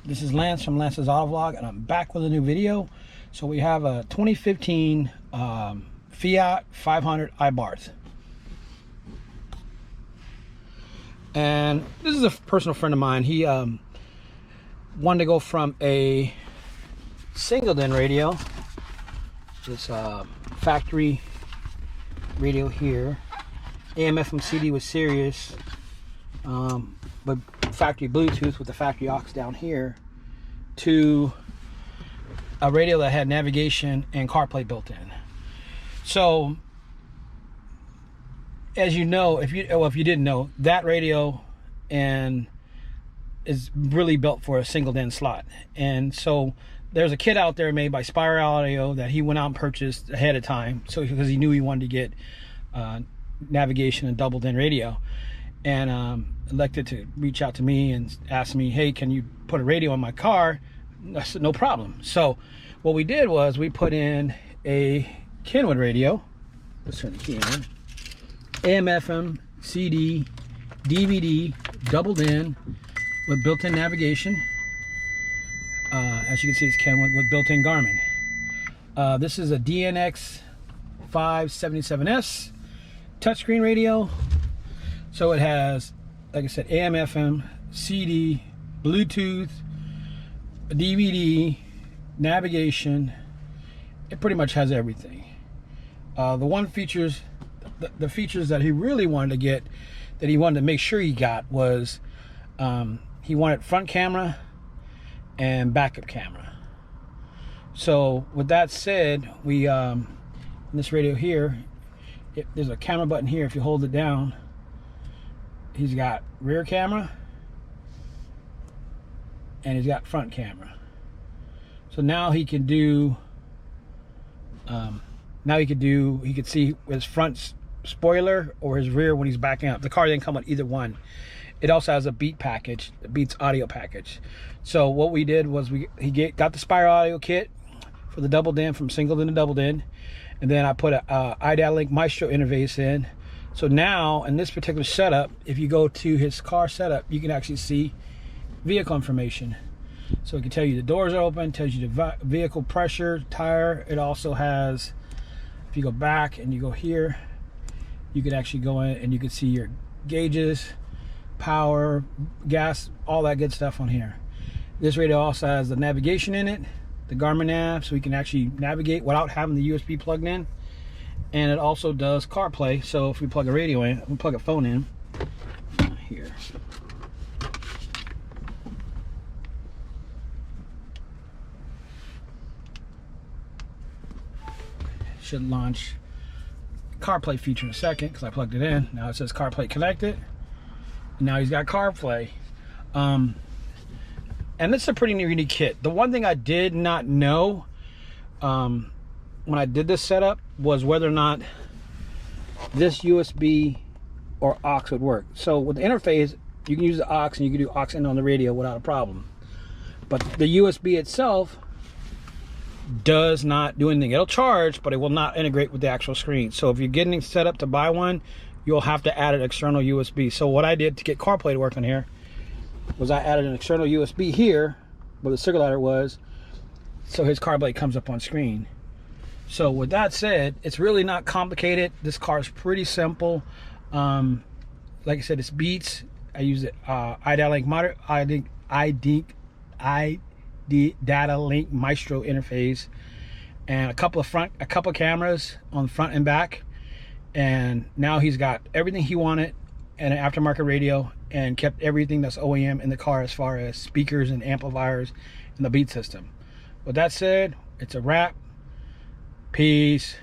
This is Lance from Lance's Auto Vlog, and I'm back with a new video. So we have a 2015 Fiat 500 Abarth. And this is a personal friend of mine. He wanted to go from a single din radio, this factory radio here, AM FM CD with Sirius, but factory Bluetooth with the factory aux down here, to a radio that had navigation and CarPlay built in. So, as you know, if you didn't know, that radio is really built for a single din slot. And so there's a kit out there made by Spiral Audio that he went out and purchased ahead of time, so because he knew he wanted to get navigation and double din radio, and elected to reach out to me and ask me, hey, can you put a radio in my car? I said, no problem. So what we did was we put in a Kenwood radio. Let's turn the key on. AM FM CD DVD double din with built-in navigation. As you can see, it's Kenwood with built-in Garmin. This is a DNX 577S touchscreen radio. So it has, like I said, AM, FM, CD, Bluetooth, DVD, navigation. It pretty much has everything. The features that he really wanted to get, that he wanted to make sure he got, was he wanted front camera and backup camera. So with that said, we in this radio here, there's a camera button here. If you hold it down, he's got rear camera and he's got front camera. So now he can do he could see his front spoiler or his rear when he's backing up. The car didn't come with either one. It also has a Beat package, the Beats audio package. So what we did was he got the Spiral Audio kit for the double din, from single din to double din, and then I put a iData-Link Maestro interface in. So now in this particular setup, if you go to his car setup, you can actually see vehicle information. So it can tell you the doors are open, tells you the vehicle pressure, tire. It also has, if you go back and you go here, you could actually go in and you can see your gauges, power, gas, all that good stuff on here. This radio also has the navigation in it, the Garmin nav, so we can actually navigate without having the USB plugged in. And it also does CarPlay, so if we plug a radio in, we plug a phone in here. Should launch CarPlay feature in a second, because I plugged it in. Now it says CarPlay connected. Now he's got CarPlay. And this is a pretty unique kit. The one thing I did not know when I did this setup was whether or not this USB or aux would work. So with the interface, you can use the aux and you can do aux in on the radio without a problem. But the USB itself does not do anything. It'll charge, but it will not integrate with the actual screen. So if you're getting set up to buy one, you'll have to add an external USB. So what I did to get CarPlay to work on here was I added an external USB here where the circuit lighter was, so his CarPlay comes up on screen. So with that said, it's really not complicated. This car is pretty simple. Like I said, it's Beats. I use it iData-Link Maestro interface, and a couple of cameras on the front and back. And now he's got everything he wanted, and an aftermarket radio, and kept everything that's OEM in the car as far as speakers and amplifiers and the Beat system. With that said, it's a wrap. Peace.